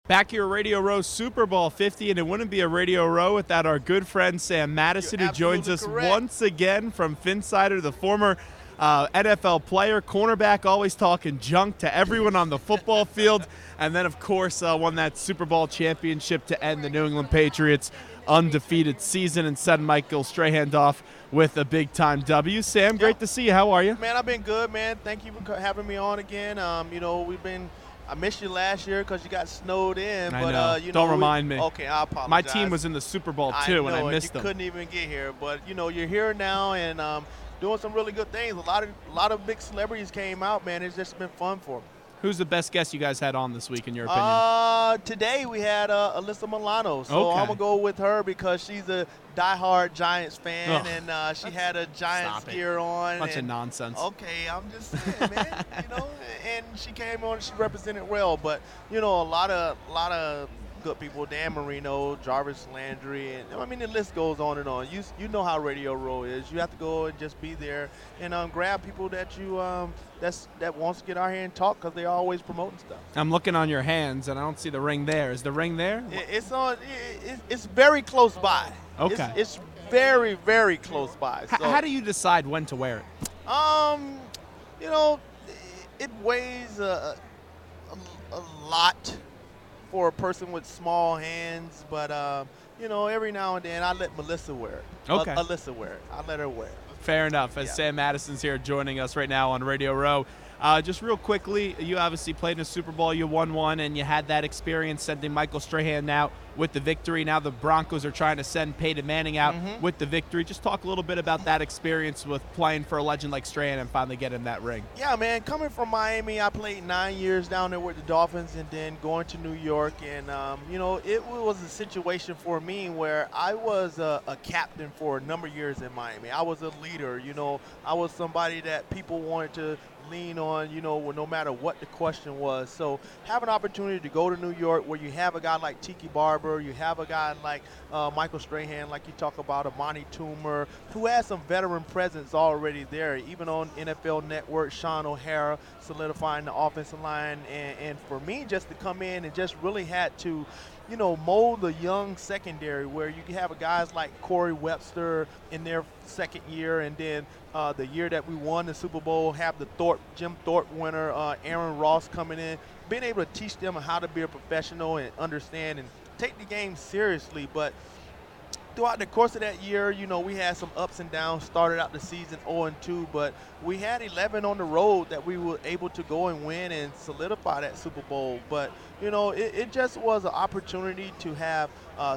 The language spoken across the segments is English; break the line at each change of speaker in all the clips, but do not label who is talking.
Back here at Radio Row Super Bowl 50, and it wouldn't be a Radio Row without our good friend Sam Madison, who joins us once again from Finsider, the former NFL player, cornerback, always talking junk to everyone on the football field, and then, of course, won that Super Bowl championship to end the New England Patriots' undefeated season and send Michael Strahan off with a big-time W. Sam, great to see you. How are you?
Man, I've been good, man. Thank you for having me on again. I missed you last year because you got snowed in.
I know. Don't remind me.
Okay, I apologize.
My team was in the Super Bowl, too, and I missed them.
You couldn't even get here. But, you're here now and doing some really good things. A lot of big celebrities came out, man. It's just been fun for them.
Who's the best guest you guys had on this week, in your opinion?
Today we had Alyssa Milano. So I'm going to go with her because she's a diehard Giants fan, and she had a Giants gear on.
Bunch of nonsense.
Okay, I'm just saying, man. And she came on and she represented well. But, a lot of good people, Dan Marino, Jarvis Landry, and the list goes on and on. You know how Radio Row is. You have to go and just be there and grab people that you that wants to get out here and talk because they're always promoting stuff.
I'm looking on your hands and I don't see the ring there. Is the ring there?
It's on. It's very close by.
Okay.
It's very, very close by. So,
how do you decide when to wear it?
It weighs a lot for a person with small hands, but every now and then I let Melissa wear it.
Okay.
Alyssa wear it. I let her wear it.
Fair enough. As Sam Madison's here joining us right now on Radio Row. Just real quickly, you obviously played in a Super Bowl, you won one, and you had that experience sending Michael Strahan out with the victory. Now the Broncos are trying to send Peyton Manning out with the victory. Just talk a little bit about that experience with playing for a legend like Strahan and finally getting that ring.
Yeah, man. Coming from Miami, I played 9 years down there with the Dolphins and then going to New York. And, it was a situation for me where I was a captain for a number of years in Miami. I was a leader. I was somebody that people wanted to lean on, no matter what the question was. So have an opportunity to go to New York where you have a guy like Tiki Barber, you have a guy like Michael Strahan, like you talk about, Amani Toomer, who has some veteran presence already there. Even on NFL Network, Sean O'Hara solidifying the offensive line. And for me, just to come in and just really had to mold the young secondary where you have guys like Corey Webster in their second year, and then the year that we won the Super Bowl, have the Jim Thorpe winner, Aaron Ross coming in, being able to teach them how to be a professional and understand and take the game seriously. But throughout the course of that year, we had some ups and downs. Started out the season 0-2, but we had 11 on the road that we were able to go and win and solidify that Super Bowl. But, it just was an opportunity to have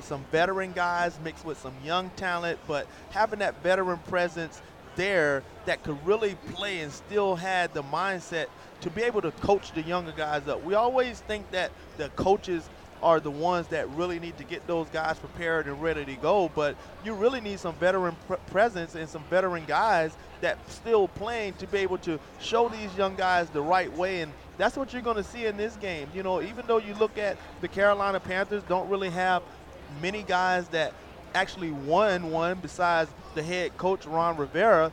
some veteran guys mixed with some young talent, but having that veteran presence there that could really play and still had the mindset to be able to coach the younger guys up. We always think that the coaches are the ones that really need to get those guys prepared and ready to go, but you really need some veteran presence and some veteran guys that still playing to be able to show these young guys the right way. And that's what you're going to see in this game. Even though you look at the Carolina Panthers, don't really have many guys that actually won one besides the head coach Ron Rivera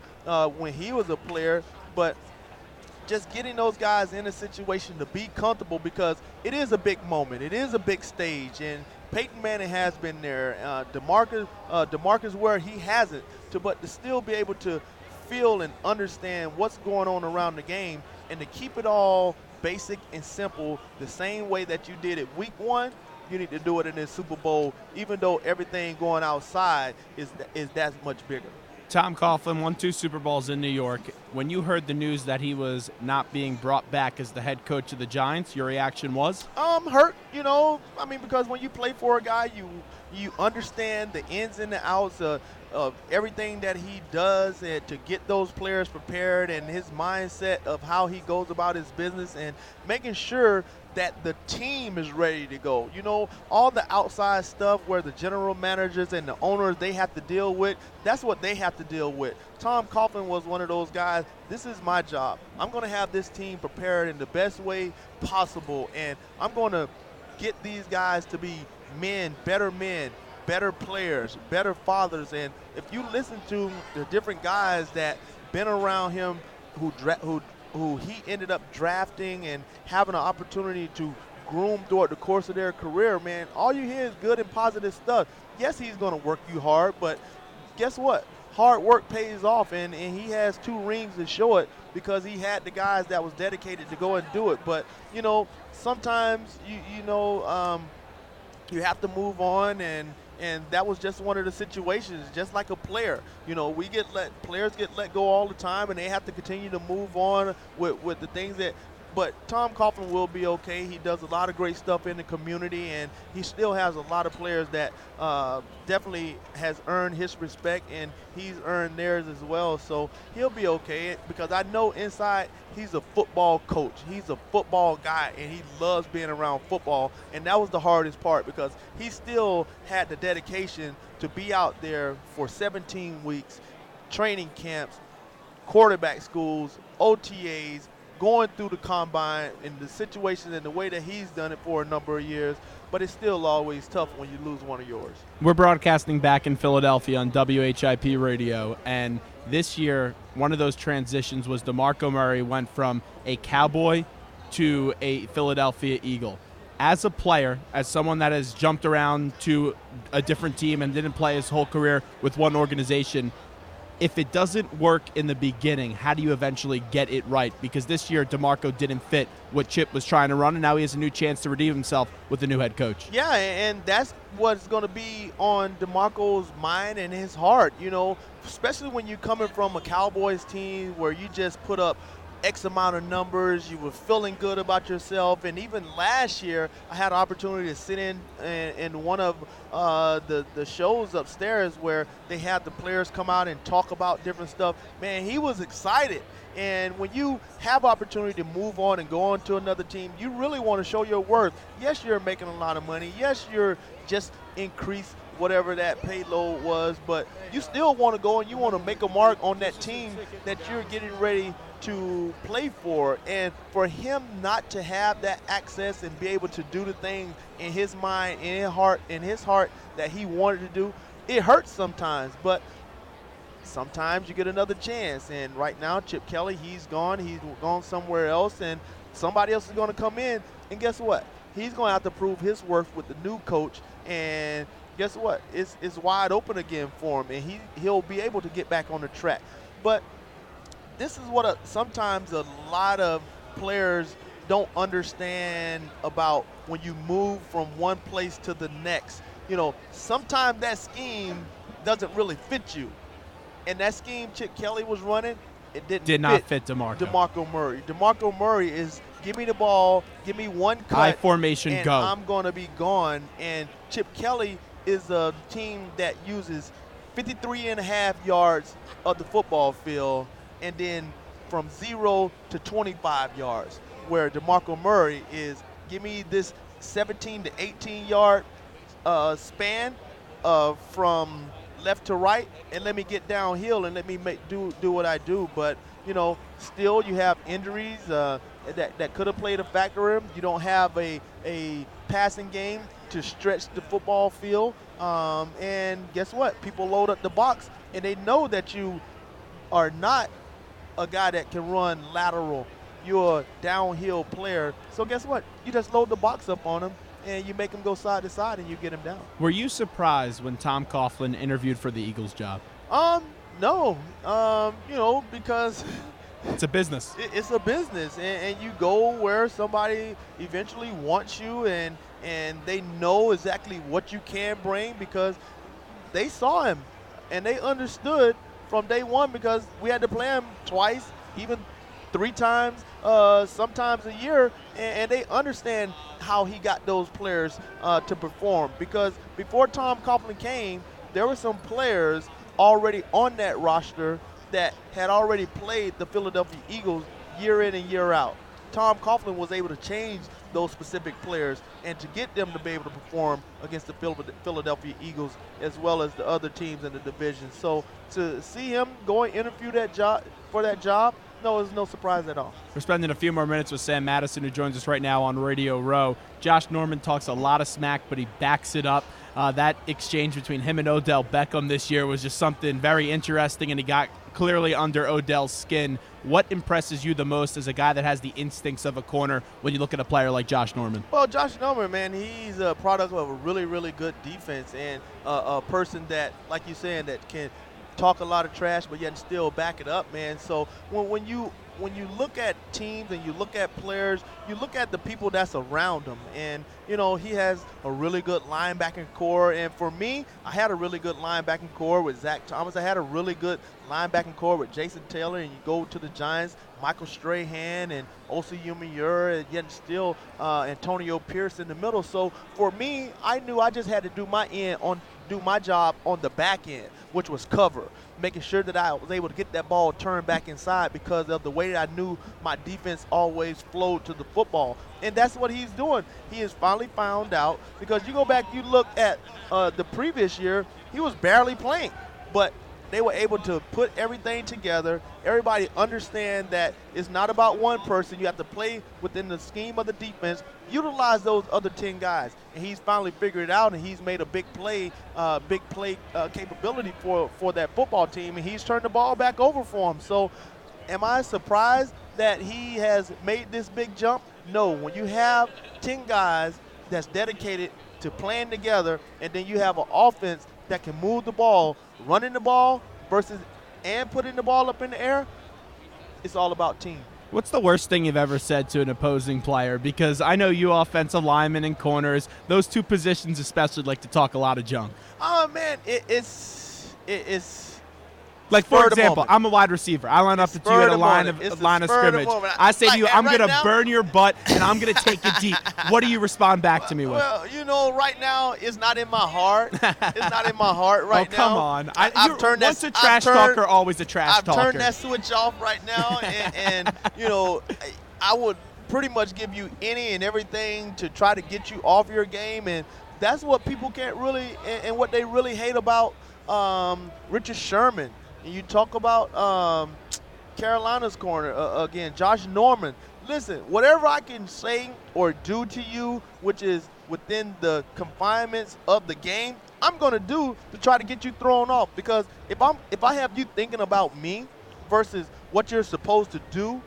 when he was a player, but just getting those guys in a situation to be comfortable, because it is a big moment. It is a big stage, and Peyton Manning has been there. DeMarcus Ware, he hasn't, but to still be able to feel and understand what's going on around the game and to keep it all basic and simple the same way that you did it week one, you need to do it in this Super Bowl, even though everything going outside is that much bigger.
Tom Coughlin won 2 Super Bowls in New York. When you heard the news that he was not being brought back as the head coach of the Giants, your reaction was?
Hurt, because when you play for a guy, you understand the ins and the outs of everything that he does and to get those players prepared, and his mindset of how he goes about his business and making sure that the team is ready to go. All the outside stuff where the general managers and the owners, they have to deal with, that's what they have to deal with. Tom Coughlin was one of those guys. This is my job. I'm going to have this team prepared in the best way possible, and I'm going to get these guys to be men, better players, better fathers. And if you listen to the different guys that been around him who he ended up drafting and having an opportunity to groomed throughout the course of their career, man, all you hear is good and positive stuff. Yes, he's going to work you hard, but guess what? Hard work pays off, and he has 2 rings to show it because he had the guys that was dedicated to go and do it. But, sometimes, you have to move on, and that was just one of the situations, just like a player. Players get let go all the time, and they have to continue to move on with the things that. But Tom Coughlin will be okay. He does a lot of great stuff in the community, and he still has a lot of players that definitely has earned his respect, and he's earned theirs as well. So he'll be okay because I know inside he's a football coach. He's a football guy, and he loves being around football, and that was the hardest part because he still had the dedication to be out there for 17 weeks, training camps, quarterback schools, OTAs, going through the combine and the situation and the way that he's done it for a number of years, but it's still always tough when you lose one of yours.
We're broadcasting back in Philadelphia on WHIP radio, and this year one of those transitions was DeMarco Murray went from a Cowboy to a Philadelphia Eagle. As a player, as someone that has jumped around to a different team and didn't play his whole career with one organization, if it doesn't work in the beginning, how do you eventually get it right? Because this year, DeMarco didn't fit what Chip was trying to run, and now he has a new chance to redeem himself with a new head coach.
Yeah, and that's what's going to be on DeMarco's mind and his heart, especially when you're coming from a Cowboys team where you just put up X amount of numbers, you were feeling good about yourself, and even last year I had an opportunity to sit in one of the shows upstairs where they had the players come out and talk about different stuff. Man, he was excited, and when you have opportunity to move on and go on to another team, you really want to show your worth. Yes, you're making a lot of money. Yes, you're just increased whatever that payload was, but you still want to go and you want to make a mark on that team that you're getting ready to play for. And for him not to have that access and be able to do the things in his mind, in his heart that he wanted to do, it hurts sometimes, but sometimes you get another chance. And right now, Chip Kelly, he's gone somewhere else, and somebody else is going to come in, and guess what? He's going to have to prove his worth with the new coach, and guess what? It's wide open again for him, and he'll be able to get back on the track. But this is what sometimes a lot of players don't understand about when you move from one place to the next. Sometimes that scheme doesn't really fit you. And that scheme Chip Kelly was running, it did not fit DeMarco Murray. DeMarco Murray is give me the ball, give me one cut,
high formation,
and
go.
I'm going to be gone. And Chip Kelly is a team that uses 53.5 yards of the football field and then from 0 to 25 yards, where DeMarco Murray is give me this 17 to 18 yard span from left to right, and let me get downhill and let me do what I do. But still you have injuries that could have played a factor in. You don't have a passing game to stretch the football field, and guess what? People load up the box, and they know that you are not a guy that can run lateral. You're a downhill player. So guess what? You just load the box up on him, and you make him go side to side, and you get him down.
Were you surprised when Tom Coughlin interviewed for the Eagles job?
No. Because
it's a business.
It's a business, and you go where somebody eventually wants you, and they know exactly what you can bring because they saw him, and they understood from day one because we had to play him twice, even 3 times, sometimes a year, and they understand how he got those players to perform. Because before Tom Coughlin came, there were some players already on that roster that had already played the Philadelphia Eagles year in and year out. Tom Coughlin was able to change those specific players and to get them to be able to perform against the Philadelphia Eagles as well as the other teams in the division. So to see him go and interview for that job, no, it's no surprise at all.
We're spending a few more minutes with Sam Madison, who joins us right now on Radio Row. Josh Norman talks a lot of smack, but he backs it up. That exchange between him and Odell Beckham this year was just something very interesting, and he got clearly under Odell's skin. What impresses you the most as a guy that has the instincts of a corner when you look at a player like Josh Norman?
Well, Josh Norman, man, he's a product of a really, really good defense and a person that, like you saying, that can talk a lot of trash but yet still back it up, man. So when you look at teams and you look at players, you look at the people that's around them. And, you know, he has a really good linebacking core. And for me, I had a really good linebacking core with Zach Thomas. I had a really good linebacking core with Jason Taylor. And you go to the Giants, Michael Strahan and Osi Umenyora, and yet still Antonio Pierce in the middle. So for me, I knew I just had to do my job on the back end, which was cover, making sure that I was able to get that ball turned back inside because of the way that I knew my defense always flowed to the football. And that's what he's doing. He has finally found out, because you go back, you look at the previous year, he was barely playing. But they were able to put everything together. Everybody understand that it's not about one person. You have to play within the scheme of the defense, utilize those other 10 guys. And he's finally figured it out, and he's made a big play capability for that football team, and he's turned the ball back over for him. So am I surprised that he has made this big jump? No. When you have 10 guys that's dedicated to playing together, and then you have an offense that can move the ball, running the ball and putting the ball up in the air, it's all about team.
What's the worst thing you've ever said to an opposing player? Because I know you offensive linemen and corners, those two positions especially like to talk a lot of junk.
Oh, man, it's
like, for example, I'm a wide receiver. I line up at you at a line of scrimmage. I say to you, I'm going to burn your butt, and I'm going to take it deep. What do you respond back to me with?
Well, you know, right now, it's not in my heart. It's not in my heart right now.
Oh, come on.
Once
a trash talker, always a trash talker.
I've turned that switch off right now, and you know, I would pretty much give you any and everything to try to get you off your game, and that's what people can't really, and what they really hate about Richard Sherman. And you talk about Carolina's corner, again, Josh Norman. Listen, whatever I can say or do to you, which is within the confinements of the game, I'm going to do to try to get you thrown off. Because if I have you thinking about me versus what you're supposed to do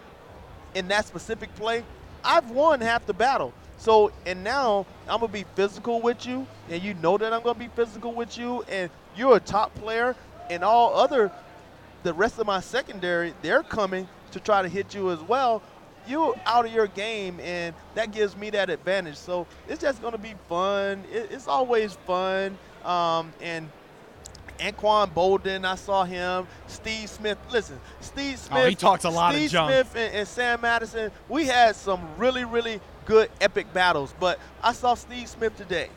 in that specific play, I've won half the battle. So, and now I'm going to be physical with you, and you know that I'm going to be physical with you, and you're a top player, and the rest of my secondary, they're coming to try to hit you as well. You're out of your game, and that gives me that advantage. So it's just going to be fun. It's always fun. And Anquan Bolden, I saw him. Steve Smith. Listen, Steve Smith.
Oh, he talks a lot of junk.
Steve Smith and Sam Madison, we had some really, really good epic battles. But I saw Steve Smith today.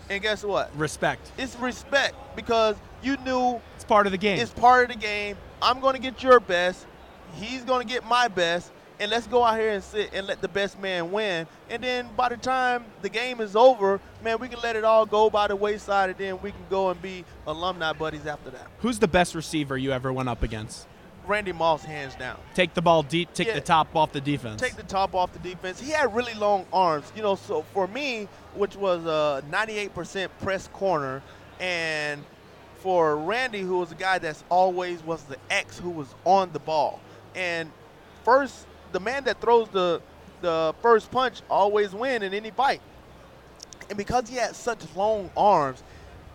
And guess what?
Respect.
It's respect, because you knew
it's part of the game.
It's part of the game. I'm going to get your best. He's going to get my best. And let's go out here and sit and let the best man win. And then by the time the game is over, man, we can let it all go by the wayside, and then we can go and be alumni buddies after that.
Who's the best receiver you ever went up against?
Randy Moss, hands down.
Take the ball deep, take the top off the defense.
Take the top off the defense. He had really long arms. You know, so for me, which was a 98% press corner, and for Randy, who was a guy that's always was the X who was on the ball. And first, the man that throws the first punch always win in any fight. And because he had such long arms,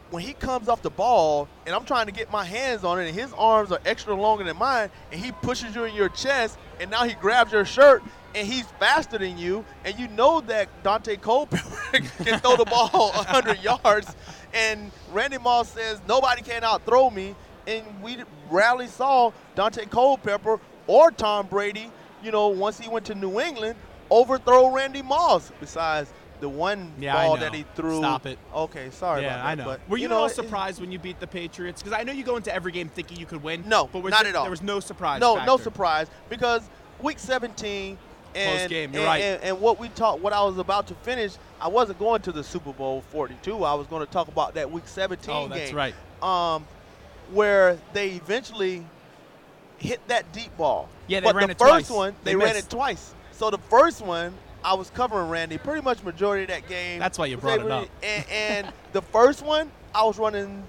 when he comes off the ball and I'm trying to get my hands on it and his arms are extra longer than mine, and he pushes you in your chest, and now he grabs your shirt, and he's faster than you, and you know that Dante Culpepper can throw the ball 100 yards, and Randy Moss says, nobody can out-throw me, and we rarely saw Dante Culpepper or Tom Brady, you know, once he went to New England, overthrow Randy Moss, besides the one ball that he threw.
Stop it.
Okay, sorry about that.
I know.
But,
were you at all surprised when you beat the Patriots? Because I know you go into every game thinking you could win.
No,
but
not at all.
There was no surprise
factor. No surprise, because Week 17
close game. You're right.
And what I was about to finish, I wasn't going to the Super Bowl 42. I was going to talk about that Week 17 game.
Oh, that's right.
Where they eventually hit that deep ball.
Yeah, they ran it twice.
But the first one, they ran it twice. So the first one, I was covering Randy pretty much majority of that game.
That's why you brought it up.
And the first one, I was running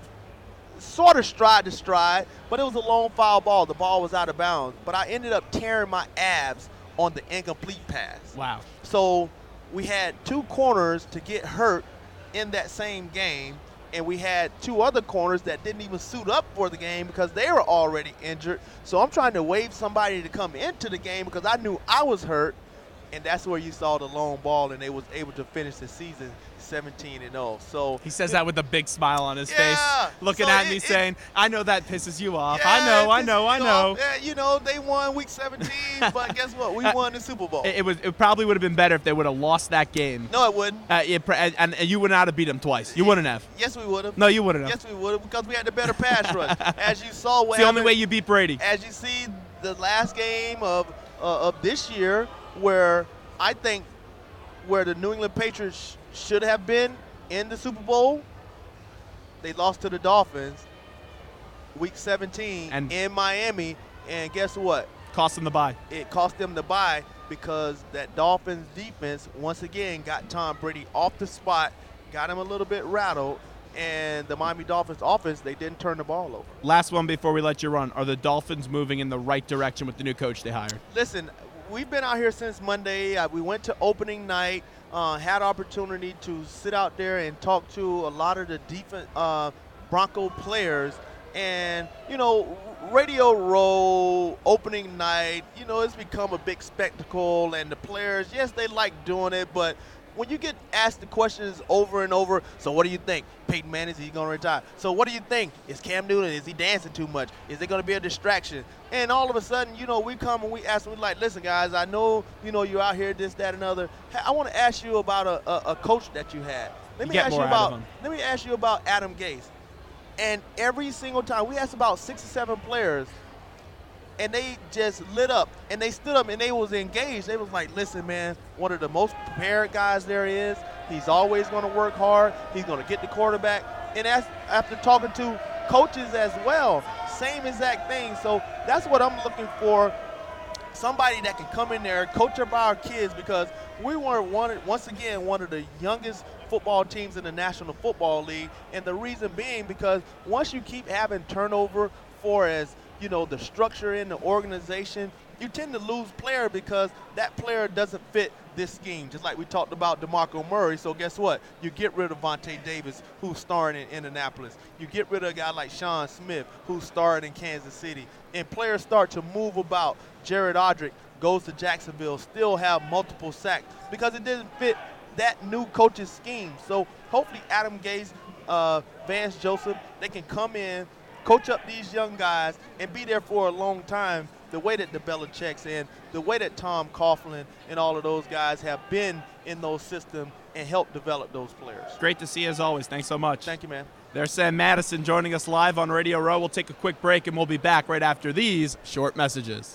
sort of stride to stride, but it was a long foul ball. The ball was out of bounds, but I ended up tearing my abs on the incomplete pass.
Wow.
So we had 2 corners to get hurt in that same game, and we had 2 other corners that didn't even suit up for the game because they were already injured. So I'm trying to wave somebody to come into the game because I knew I was hurt, and that's where you saw the long ball, and they was able to finish the season 17-0. So
he says that with a big smile on his face, looking
so
at me saying, I know that pisses you off.
Yeah,
I know.
Yeah, you know, they won week 17, but guess what? We won the Super Bowl.
It probably would have been better if they would have lost that game.
No, it wouldn't.
And you would not have beat them twice. You wouldn't have.
Yes, we would have.
No, you wouldn't have.
Yes, we would have, because we had the better pass rush. As you saw,
it's the only way you beat Brady.
As you see, the last game of this year, where I think where the New England Patriots should have been in the Super Bowl, they lost to the Dolphins week 17 in Miami, and guess what?
Cost them the bye.
It cost them the bye because that Dolphins defense once again got Tom Brady off the spot, got him a little bit rattled, and the Miami Dolphins offense, they didn't turn the ball over.
Last one before we let you run. Are the Dolphins moving in the right direction with the new coach they hired?
Listen, we've been out here since Monday. We went to opening night, had opportunity to sit out there and talk to a lot of the defense Bronco players. And, you know, Radio Row, opening night, you know, it's become a big spectacle. And the players, yes, they like doing it, but when you get asked the questions over and over, so what do you think? Peyton Manning, is he going to retire? So what do you think? Is Cam Newton, is he dancing too much? Is it going to be a distraction? And all of a sudden, you know, we come and we ask them, like, listen, guys, I know, you know, you're out here, this, that, and other. I want to ask you about a coach that you had. Let me ask you about Adam Gase. And every single time, we asked about 6 or 7 players, and they just lit up, and they stood up, and they was engaged. They was like, listen, man, one of the most prepared guys there is. He's always going to work hard. He's going to get the quarterback. And after talking to coaches as well, same exact thing. So that's what I'm looking for, somebody that can come in there, coach up our kids, because we were once again one of the youngest football teams in the National Football League. And the reason being because once you keep having turnover for as you know, the structure in the organization, you tend to lose player because that player doesn't fit this scheme, just like we talked about DeMarco Murray. So guess what? You get rid of Vontae Davis, who's starring in Indianapolis. You get rid of a guy like Sean Smith, who's starring in Kansas City. And players start to move about. Jared Odrick goes to Jacksonville, still have multiple sacks because it didn't fit that new coach's scheme. So hopefully Adam Gase, Vance Joseph, they can come in, coach up these young guys, and be there for a long time, the way that the Belichick's and the way that Tom Coughlin and all of those guys have been in those systems and helped develop those players.
Great to see you as always. Thanks so much.
Thank you, man.
There's Sam Madison joining us live on Radio Row. We'll take a quick break, and we'll be back right after these short messages.